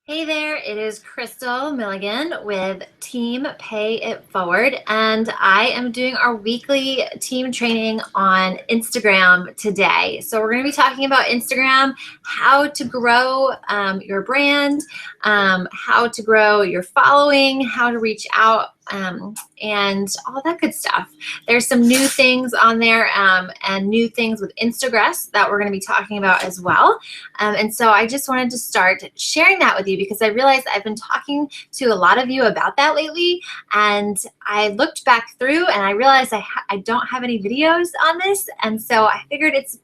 Hey there, it is Crystal Milligan with Team Pay It Forward, and I am doing our weekly team training on Instagram today. So we're going to be talking about Instagram, how to grow your brand, how to grow your following, how to reach out, and all that good stuff. There's some new things on there and new things with Instagram that we're going to be talking about as well. And so I just wanted to start sharing that with you because I realized I've been talking to a lot of you about that lately, and I looked back through and I realized I don't have any videos on this, and so I figured it's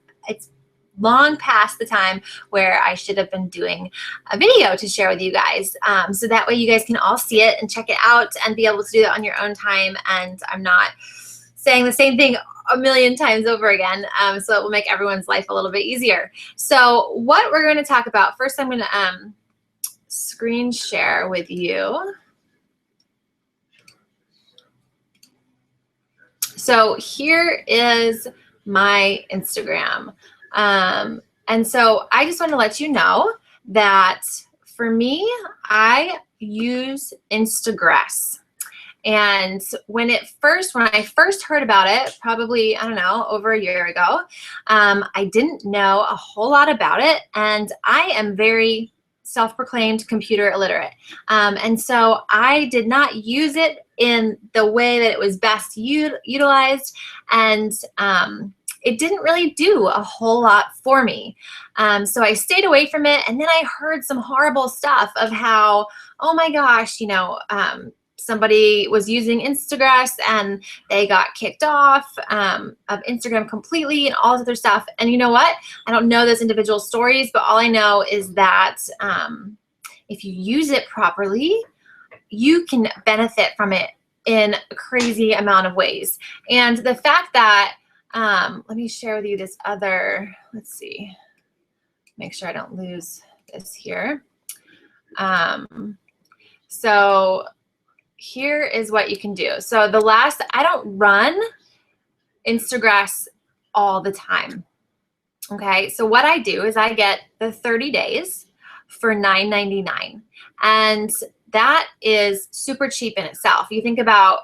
long past the time where I should have been doing a video to share with you guys. So that way you guys can all see it and check it out and be able to do it on your own time, and I'm not saying the same thing a million times over again, so it will make everyone's life a little bit easier. So what we're going to talk about, first I'm going to screen share with you. So here is my Instagram. And so I just want to let you know that for me, I use Instagram. And when I first heard about it, probably, I don't know, over a year ago, I didn't know a whole lot about it. And I am very self-proclaimed computer illiterate. And so I did not use it in the way that it was best utilized. And it didn't really do a whole lot for me. So I stayed away from it. And then I heard some horrible stuff of how, oh my gosh, somebody was using Instagram and they got kicked off of Instagram completely and all this other stuff. And you know what? I don't know those individual stories, but all I know is that if you use it properly, you can benefit from it in a crazy amount of ways. And the fact that, let me share with you this other, let's see, make sure I don't lose this here. So here is what you can do. So I don't run Instagram all the time. Okay, so what I do is I get the 30 days for $9.99. And that is super cheap in itself. You think about,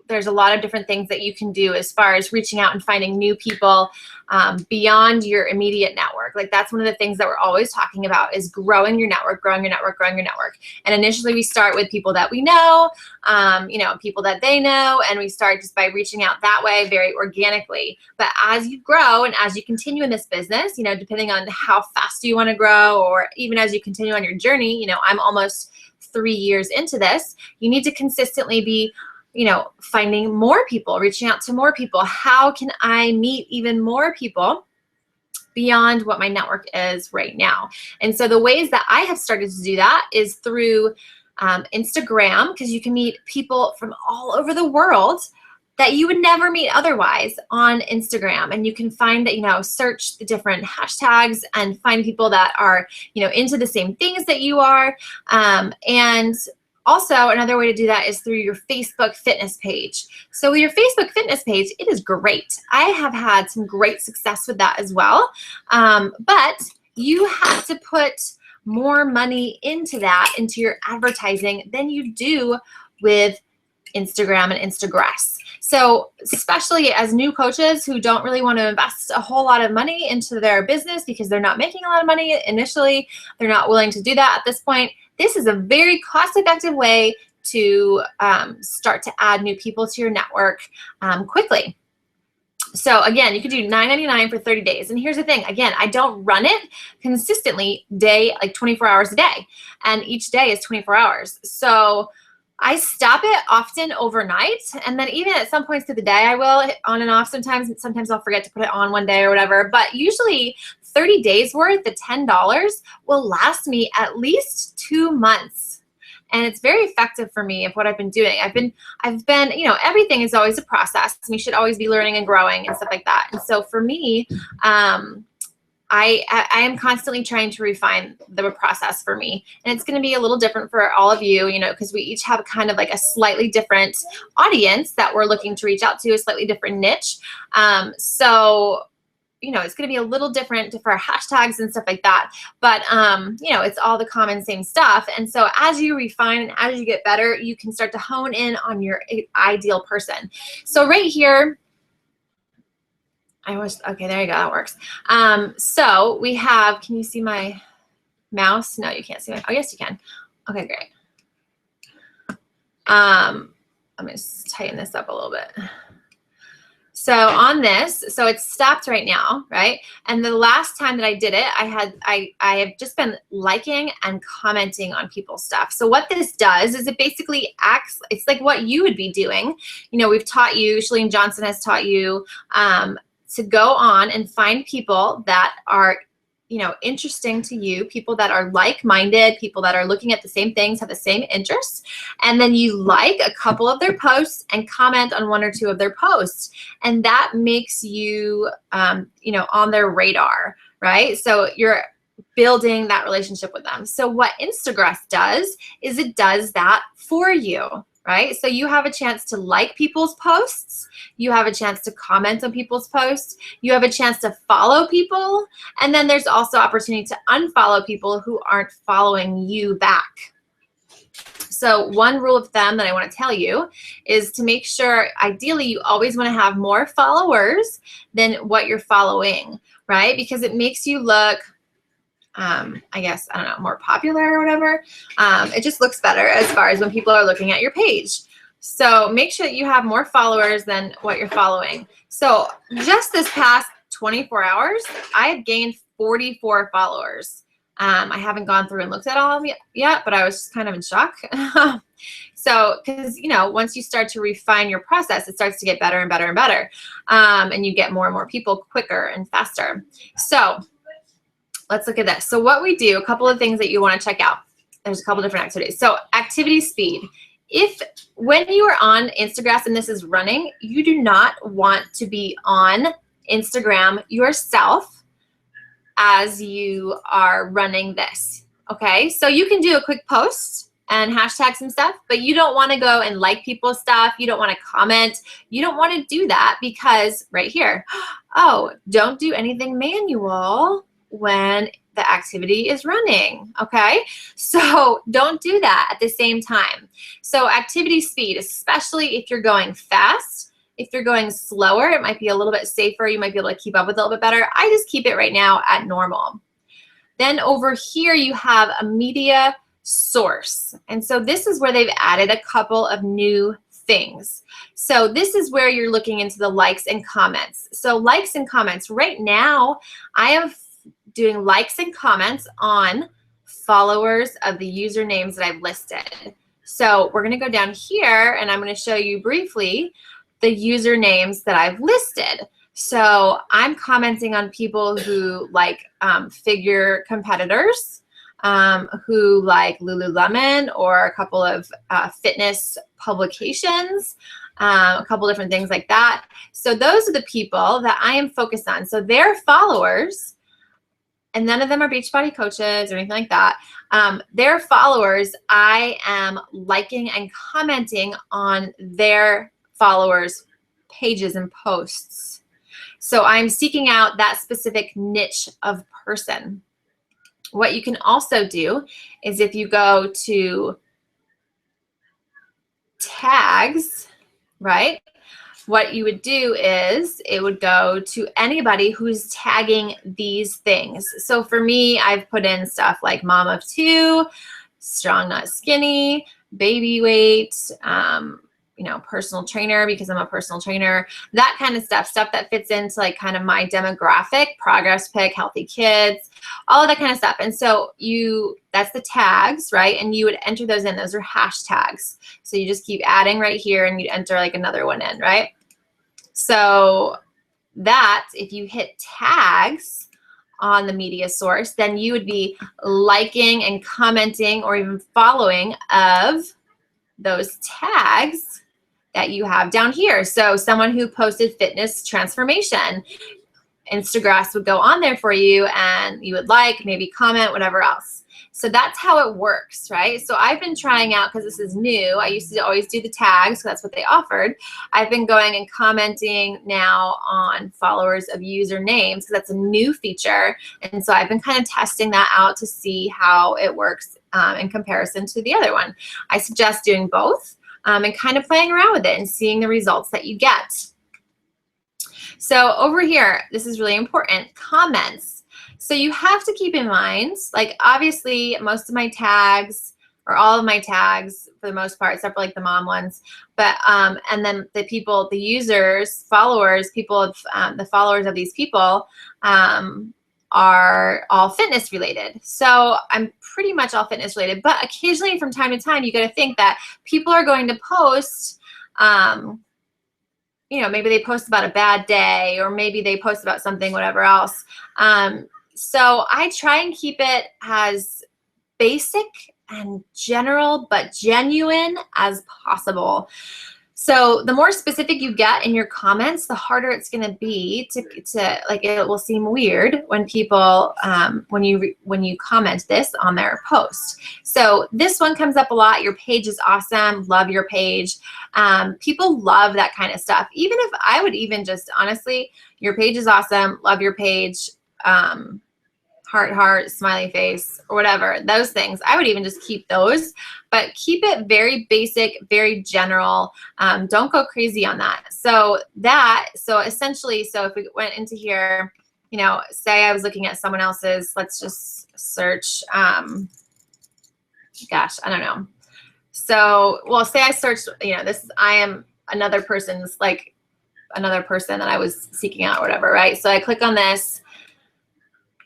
there's a lot of different things that you can do as far as reaching out and finding new people beyond your immediate network. Like that's one of the things that we're always talking about is growing your network, growing your network, growing your network. And initially we start with people that we know, people that they know, and we start just by reaching out that way very organically. But as you grow and as you continue in this business, depending on how fast you want to grow, or even as you continue on your journey, I'm almost 3 years into this, you need to consistently be finding more people, reaching out to more people. How can I meet even more people beyond what my network is right now? And so the ways that I have started to do that is through Instagram, because you can meet people from all over the world that you would never meet otherwise on Instagram. And you can find that, search the different hashtags and find people that are, into the same things that you are. And also, another way to do that is through your Facebook fitness page. So with your Facebook fitness page, it is great. I have had some great success with that as well. But you have to put more money into your advertising than you do with Instagram and Instagram. So especially as new coaches who don't really want to invest a whole lot of money into their business because they're not making a lot of money initially, they're not willing to do that at this point. This is a very cost-effective way to start to add new people to your network quickly. So again, you can do $9.99 for 30 days. And here's the thing, again, I don't run it consistently like 24 hours a day. And each day is 24 hours. So I stop it often overnight, and then even at some points through the day, I will on and off sometimes. Sometimes I'll forget to put it on one day or whatever, but usually 30 days worth, the $10 will last me at least 2 months. And it's very effective for me of what I've been doing. I've been, everything is always a process, and you should always be learning and growing and stuff like that. And so for me, I am constantly trying to refine the process for me. And it's going to be a little different for all of you, because we each have kind of like a slightly different audience that we're looking to reach out to, a slightly different niche. So you know, it's going to be a little different for hashtags and stuff like that. But, you know, it's all the common same stuff. And so as you refine and as you get better, you can start to hone in on your ideal person. So right here, okay, there you go, that works. So we have, can you see my mouse? No, you can't see my, oh yes, you can. Okay, great. I'm going to tighten this up a little bit. So on this, so it's stopped right now, right? And the last time that I did it, I have just been liking and commenting on people's stuff. So what this does is it basically acts, it's like what you would be doing. You know, we've taught you, Shalene Johnson has taught you to go on and find people that are, you know, interesting to you, people that are like-minded, people that are looking at the same things, have the same interests, and then you like a couple of their posts and comment on one or two of their posts, and that makes you, you know, on their radar, right? So you're building that relationship with them. So what Instagram does is it does that for you, right? So you have a chance to like people's posts. You have a chance to comment on people's posts. You have a chance to follow people. And then there's also opportunity to unfollow people who aren't following you back. So one rule of thumb that I want to tell you is to make sure, ideally, you always want to have more followers than what you're following, right? Because it makes you look, I guess, I don't know, more popular or whatever. It just looks better as far as when people are looking at your page. So make sure that you have more followers than what you're following. So just this past 24 hours, I have gained 44 followers. I haven't gone through and looked at all of them yet, but I was just kind of in shock. So, because, you know, once you start to refine your process, it starts to get better and better and better. And you get more and more people quicker and faster. So let's look at this. So what we do, a couple of things that you want to check out. There's a couple different activities. So activity speed. When you are on Instagram and this is running, you do not want to be on Instagram yourself as you are running this, okay? So you can do a quick post and hashtag some stuff, but you don't want to go and like people's stuff. You don't want to comment. You don't want to do that because right here, oh, don't do anything manual when the activity is running, okay? So don't do that at the same time. So activity speed, especially if you're going fast. If you're going slower, it might be a little bit safer. You might be able to keep up with it a little bit better. I just keep it right now at normal. Then over here, you have a media source. And so this is where they've added a couple of new things. So this is where you're looking into the likes and comments. So likes and comments. Right now, I am doing likes and comments on followers of the usernames that I've listed. So we're going to go down here, and I'm going to show you briefly the usernames that I've listed. So I'm commenting on people who like figure competitors, who like Lululemon or a couple of fitness publications, a couple different things like that. So those are the people that I am focused on. So their followers, and none of them are Beachbody coaches or anything like that. Their followers, I am liking and commenting on their followers' pages and posts. So I'm seeking out that specific niche of person. What you can also do is if you go to tags, right? What you would do is it would go to anybody who's tagging these things. So for me, I've put in stuff like mom of two, strong not skinny, baby weight, you know, personal trainer because I'm a personal trainer, that kind of stuff that fits into like kind of my demographic, progress pic, healthy kids, all of that kind of stuff. And so that's the tags, right? And you would enter those in. Those are hashtags. So you just keep adding right here and you enter like another one in, right? So that if you hit tags on the media source, then you would be liking and commenting or even following of those tags that you have down here. So someone who posted fitness transformation, Instagram would go on there for you, and you would like, maybe comment, whatever else. So that's how it works, right? So I've been trying out, because this is new. I used to always do the tags, so that's what they offered. I've been going and commenting now on followers of usernames, because that's a new feature. And so I've been kind of testing that out to see how it works in comparison to the other one. I suggest doing both and kind of playing around with it and seeing the results that you get. So over here, this is really important, comments. So you have to keep in mind, like obviously most of my tags, or all of my tags for the most part, except for like the mom ones, but and then the people, the users, followers, people of the followers of these people are all fitness related. So I'm pretty much all fitness related, but occasionally from time to time, you got to think that people are going to post, you know, maybe they post about a bad day, or maybe they post about something, whatever else. So I try and keep it as basic and general, but genuine as possible. So the more specific you get in your comments, the harder it's going to be to like, it will seem weird when people, when you comment this on their post. So this one comes up a lot. Your page is awesome. Love your page. People love that kind of stuff. Even if I would even just, honestly, your page is awesome. Love your page. Heart, smiley face, or whatever, those things. I would even just keep those, but keep it very basic, very general. Don't go crazy on that. So essentially, so if we went into here, you know, say I was looking at someone else's, let's just search, gosh, I don't know. So, well, say I searched, you know, I am another person's, like another person that I was seeking out or whatever, right? So I click on this,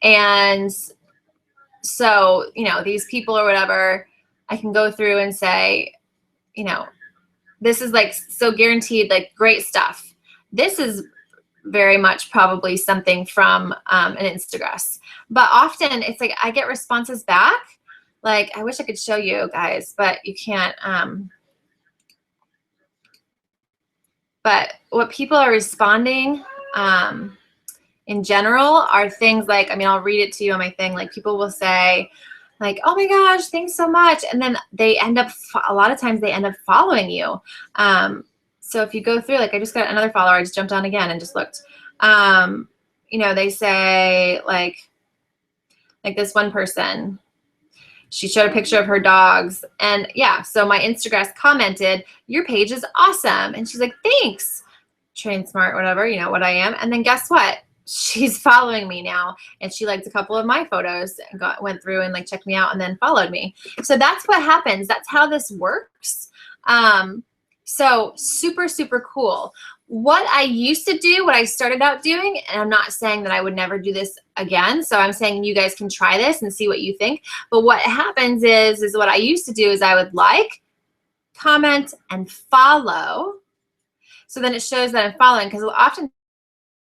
and so, you know, these people or whatever, I can go through and say, you know, this is like, so guaranteed, like great stuff. This is very much probably something from an Instagram. But often it's like I get responses back. Like, I wish I could show you guys, but you can't. But what people are responding in general are things like, I mean, I'll read it to you on my thing. Like, people will say, like, oh my gosh, thanks so much. And then they end up, a lot of times they end up following you. So if you go through, like, I just got another follower. I just jumped on again and just looked. You know, they say like this one person, she showed a picture of her dogs. And yeah, so my Instagram commented, your page is awesome. And she's like, thanks, train smart, whatever, you know what I am. And then guess what? She's following me now, and she liked a couple of my photos and went through and like checked me out and then followed me. So that's what happens. That's how this works. So super, super cool. What I used to do, what I started out doing, and I'm not saying that I would never do this again. So I'm saying you guys can try this and see what you think. But what happens is what I used to do is I would like, comment, and follow. So then it shows that I'm following, because often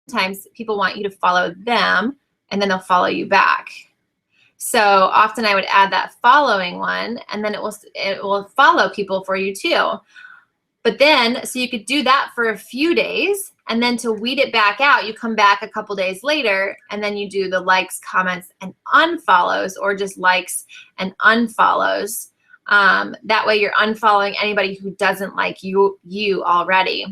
times people want you to follow them and then they'll follow you back. So often I would add that following one, and then it will follow people for you too. But then, so you could do that for a few days, and then to weed it back out, you come back a couple days later, and then you do the likes, comments, and unfollows, or just likes and unfollows. That way you're unfollowing anybody who doesn't like you already.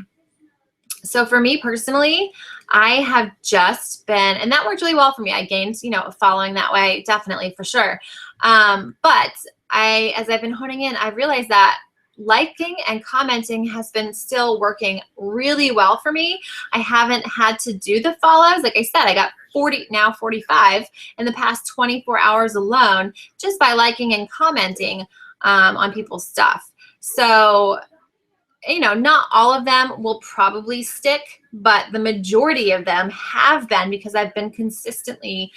So for me personally, I have just been, and that worked really well for me. I gained, you know, following that way, definitely, for sure. But as I've been honing in, I realized that liking and commenting has been still working really well for me. I haven't had to do the follows. Like I said, I got 40, now 45 in the past 24 hours alone, just by liking and commenting on people's stuff. So, you know, not all of them will probably stick, but the majority of them have been, because I've been consistently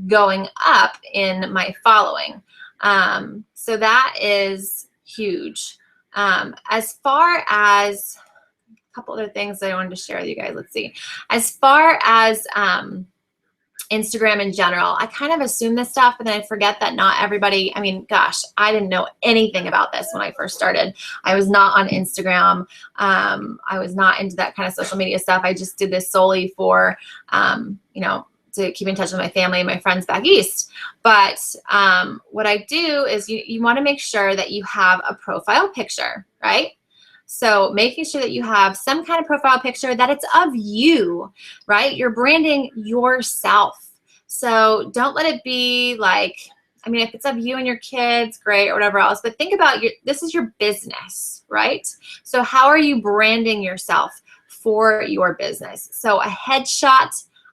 going up in my following. So that is huge. As far as a couple other things that I wanted to share with you guys, let's see. As far as Instagram in general. I kind of assume this stuff, but then I forget that not everybody, I mean, gosh, I didn't know anything about this when I first started. I was not on Instagram. I was not into that kind of social media stuff. I just did this solely for, you know, to keep in touch with my family and my friends back east. But what I do is you want to make sure that you have a profile picture, right? So making sure that you have some kind of profile picture, that it's of you, right? You're branding yourself. So don't let it be like, I mean, if it's of you and your kids, great, or whatever else, but think about this is your business, right? So how are you branding yourself for your business? So a headshot,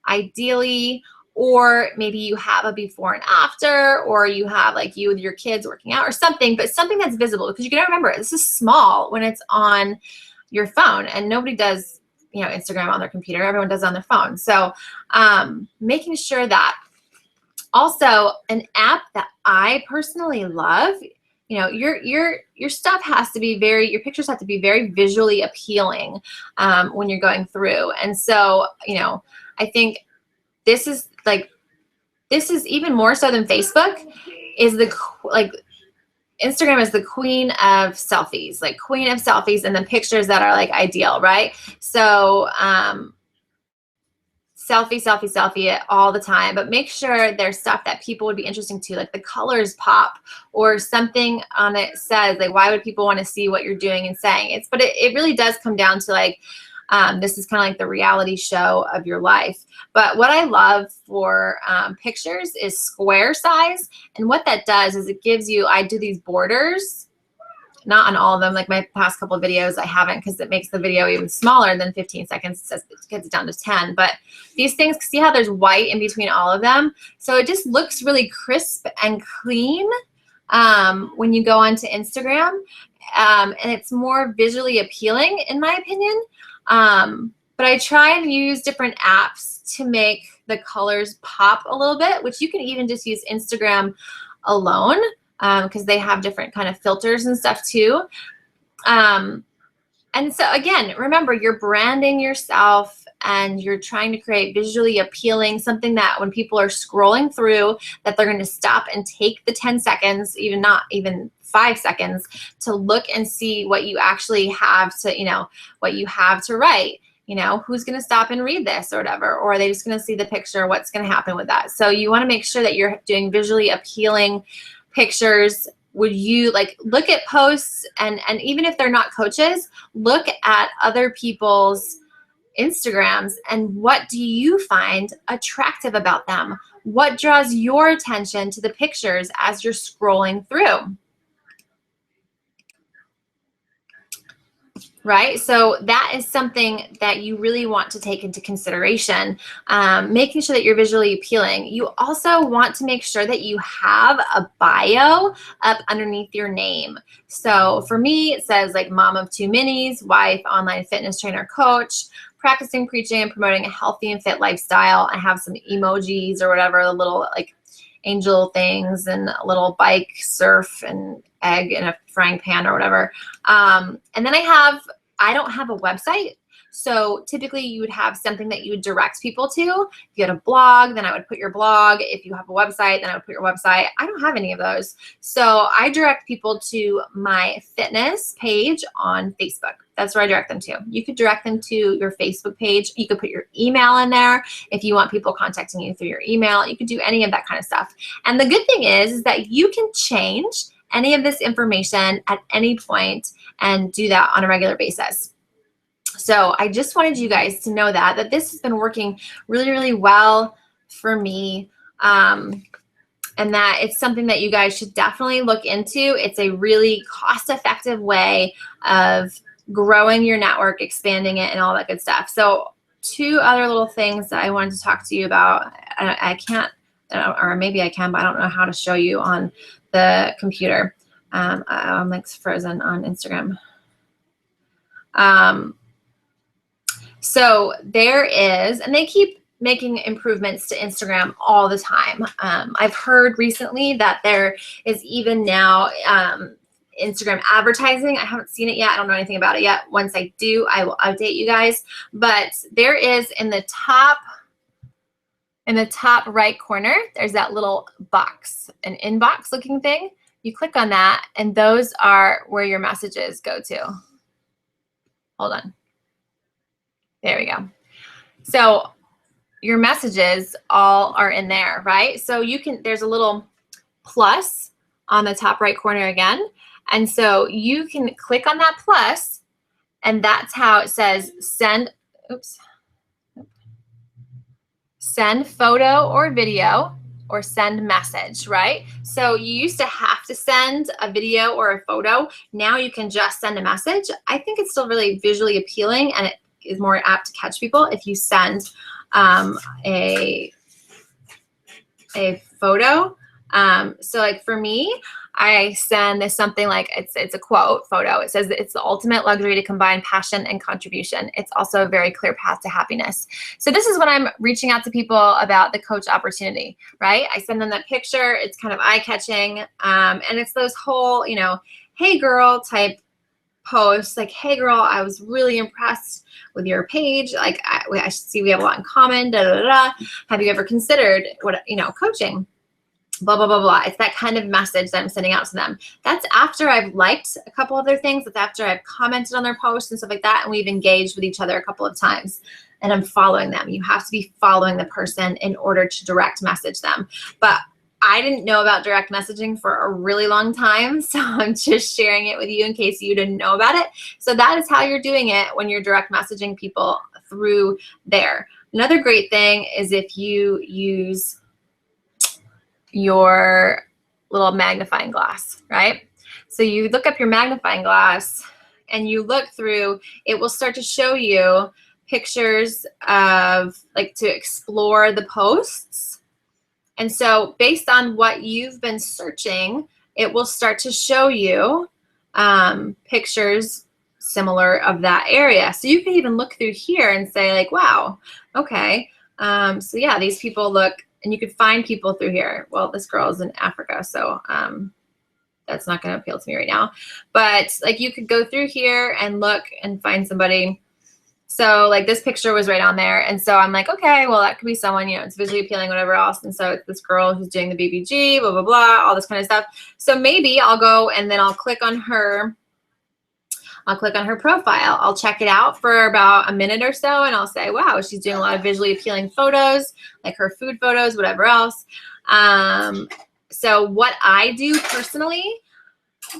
ideally, or maybe you have a before and after, or you have like you with your kids working out or something, but something that's visible, because you got to remember, this is small when it's on your phone, and nobody does, you know, Instagram on their computer. Everyone does it on their phone. So making sure that. Also, an app that I personally love, you know, your stuff has to be your pictures have to be very visually appealing when you're going through. And so, you know, I think this is even more so than Facebook, is Instagram is the queen of selfies, and then pictures that are like ideal, right? So selfie all the time, but make sure there's stuff that people would be interesting to, like the colors pop, or something on it says, like, why would people want to see what you're doing and saying? But it really does come down to like, this is kind of like the reality show of your life. But what I love for pictures is square size. And what that does is it gives you, I do these borders, not on all of them. Like my past couple of videos, I haven't, because it makes the video even smaller than 15 seconds. It gets it down to 10. But these things, see how there's white in between all of them? So it just looks really crisp and clean when you go onto Instagram. And it's more visually appealing, in my opinion. But I try and use different apps to make the colors pop a little bit, which you can even just use Instagram alone, because they have different kind of filters and stuff too. And so again, remember, you're branding yourself and you're trying to create visually appealing, something that when people are scrolling through, that they're going to stop and take the 10 seconds, not even 5 seconds, to look and see what you actually have to, you know, what you have to write. You know, who's going to stop and read this or whatever, or are they just going to see the picture? What's going to happen with that? So you want to make sure that you're doing visually appealing pictures. Would you look at posts, and even if they're not coaches, look at other people's Instagrams, and what do you find attractive about them? What draws your attention to the pictures as you're scrolling through? Right? So that is something that you really want to take into consideration, making sure that you're visually appealing. You also want to make sure that you have a bio up underneath your name. So for me, it says like mom of 2 minis, wife, online fitness trainer, coach, practicing, preaching, and promoting a healthy and fit lifestyle. I have some emojis or whatever, the little like angel things, and a little bike, surf, and egg in a frying pan or whatever. And then I don't have a website. So typically you would have something that you would direct people to. If you had a blog, then I would put your blog. If you have a website, then I would put your website. I don't have any of those. So I direct people to my fitness page on Facebook. That's where I direct them to. You could direct them to your Facebook page. You could put your email in there if you want people contacting you through your email. You could do any of that kind of stuff. And the good thing is that you can change any of this information at any point and do that on a regular basis. So I just wanted you guys to know that this has been working really, really well for me, and that it's something that you guys should definitely look into. It's a really cost-effective way of growing your network, expanding it, and all that good stuff. So 2 other little things that I wanted to talk to you about. I can't, or maybe I can, but I don't know how to show you on the computer. I'm like frozen on Instagram. So there is, and they keep making improvements to Instagram all the time. I've heard recently that there is even now Instagram advertising. I haven't seen it yet. I don't know anything about it yet. Once I do, I will update you guys. But there is in the top In the top right corner, there's that little box, an inbox looking thing. You click on that, and those are where your messages go to. Hold on. There we go. So your messages all are in there, right? So you can, there's a little plus on the top right corner again. And so you can click on that plus, and that's how it says send, oops, send photo or video or send message, right? So you used to have to send a video or a photo. Now you can just send a message. I think it's still really visually appealing, and it is more apt to catch people if you send a photo. So like for me, I send this something like, it's a quote photo. It says, it's the ultimate luxury to combine passion and contribution. It's also a very clear path to happiness. So this is when I'm reaching out to people about the coach opportunity, right? I send them that picture. It's kind of eye-catching. And it's those whole, you know, hey girl type posts, like, hey girl, I was really impressed with your page. Like I see we have a lot in common, da, da, da, da. Have you ever considered coaching? Blah, blah, blah, blah. It's that kind of message that I'm sending out to them. That's after I've liked a couple other things. That's after I've commented on their posts and stuff like that, and we've engaged with each other a couple of times, and I'm following them. You have to be following the person in order to direct message them. But I didn't know about direct messaging for a really long time, so I'm just sharing it with you in case you didn't know about it. So that is how you're doing it when you're direct messaging people through there. Another great thing is if you use your little magnifying glass, right? So you look up your magnifying glass and you look through, it will start to show you pictures of, like, to explore the posts. And so based on what you've been searching, it will start to show you pictures similar of that area. So you can even look through here and say like, wow, okay. So yeah, these people look, and you could find people through here. Well, this girl is in Africa, so that's not going to appeal to me right now. But like you could go through here and look and find somebody. So like this picture was right on there. And so I'm like, okay, well, that could be someone, you know, it's visually appealing, whatever else. And so it's this girl who's doing the BBG, blah, blah, blah, all this kind of stuff. So maybe I'll go and then I'll click on her. I'll click on her profile. I'll check it out for about a minute or so, and I'll say, wow, she's doing a lot of visually appealing photos, like her food photos, whatever else. So what I do personally,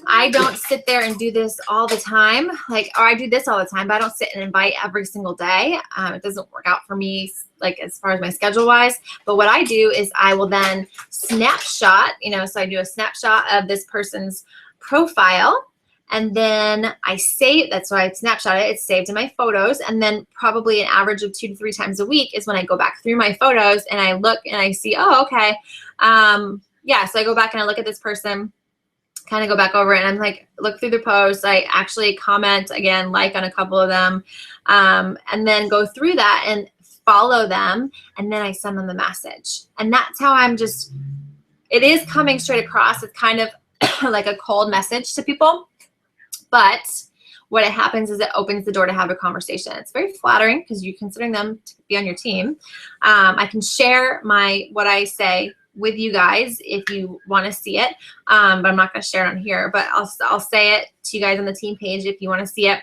I don't sit there and do this all the time. Like, or I do this all the time, but I don't sit and invite every single day. It doesn't work out for me, like as far as my schedule wise. But what I do is I will then snapshot, you know, so I do a snapshot of this person's profile. And then I save, that's why I snapshot it, it's saved in my photos. And then probably an average of 2 to 3 times a week is when I go back through my photos and I look and I see, oh, okay. Yeah, so I go back and I look at this person, kind of go back over it, and I'm like, look through the posts. I actually comment again, like on a couple of them, and then go through that and follow them. And then I send them the message. And that's how I'm just, it is coming straight across. It's kind of like a cold message to people. But what happens is it opens the door to have a conversation. It's very flattering because you're considering them to be on your team. I can share what I say with you guys if you want to see it, but I'm not going to share it on here. But I'll say it to you guys on the team page if you want to see it.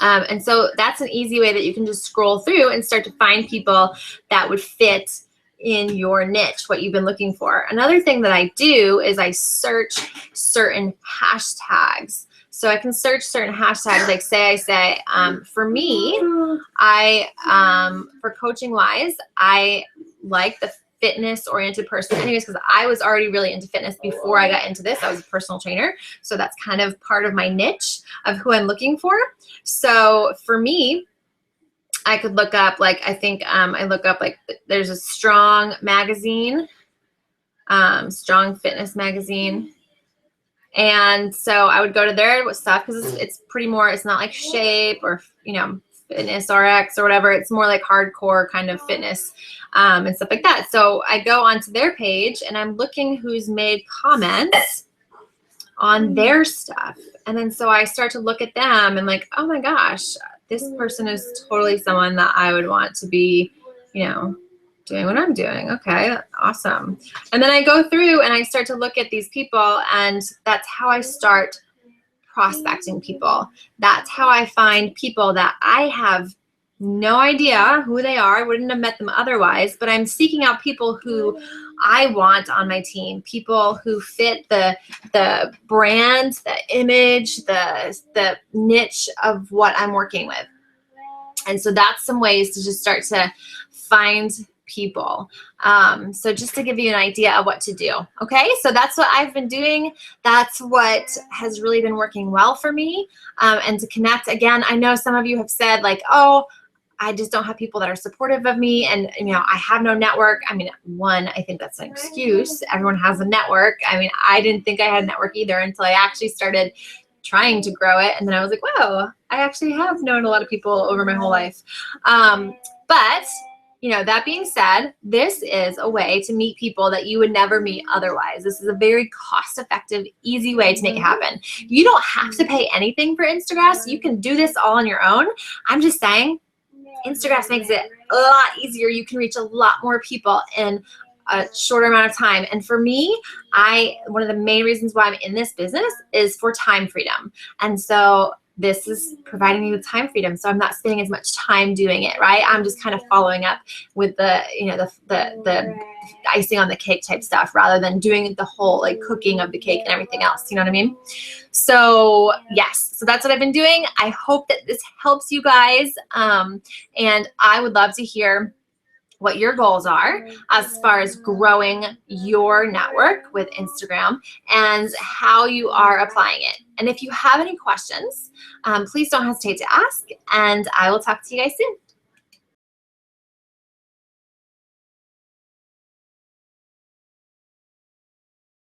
And so that's an easy way that you can just scroll through and start to find people that would fit in your niche, what you've been looking for. Another thing that I do is I search certain hashtags. So I can search certain hashtags, like I say, for me, for coaching wise, I like the fitness oriented person anyways, because I was already really into fitness before I got into this. I was a personal trainer. So that's kind of part of my niche of who I'm looking for. So for me, I could look up, like, I think I look up, like, there's a Strong magazine, Strong Fitness magazine. And so I would go to their stuff because it's pretty more, it's not like Shape or, you know, Fitness RX or whatever. It's more like hardcore kind of fitness and stuff like that. So I go onto their page and I'm looking who's made comments on their stuff. And then so I start to look at them and like, oh my gosh, this person is totally someone that I would want to be, you know, doing what I'm doing. Okay, awesome. And then I go through and I start to look at these people, and that's how I start prospecting people. That's how I find people that I have no idea who they are. I wouldn't have met them otherwise, but I'm seeking out people who I want on my team, people who fit the brand, the image, the niche of what I'm working with. And so that's some ways to just start to find people. So just to give you an idea of what to do. Okay, so that's what I've been doing. That's what has really been working well for me. And to connect, again, I know some of you have said like, oh, I just don't have people that are supportive of me, and you know, I have no network. I mean, one, I think that's an excuse. Everyone has a network. I mean, I didn't think I had a network either until I actually started trying to grow it, and then I was like, wow, I actually have known a lot of people over my whole life. But you know, that being said, this is a way to meet people that you would never meet otherwise. This is a very cost-effective, easy way to make it happen. You don't have to pay anything for Instagram. You can do this all on your own. I'm just saying, Instagram makes it a lot easier. You can reach a lot more people in a shorter amount of time. And for me, one of the main reasons why I'm in this business is for time freedom. And so this is providing me with time freedom. So I'm not spending as much time doing it, right? I'm just kind of following up with the, you know, the icing on the cake type stuff rather than doing the whole like cooking of the cake and everything else. You know what I mean? So yes, so that's what I've been doing. I hope that this helps you guys. And I would love to hear what your goals are as far as growing your network with Instagram and how you are applying it. And if you have any questions, please don't hesitate to ask, and I will talk to you guys soon.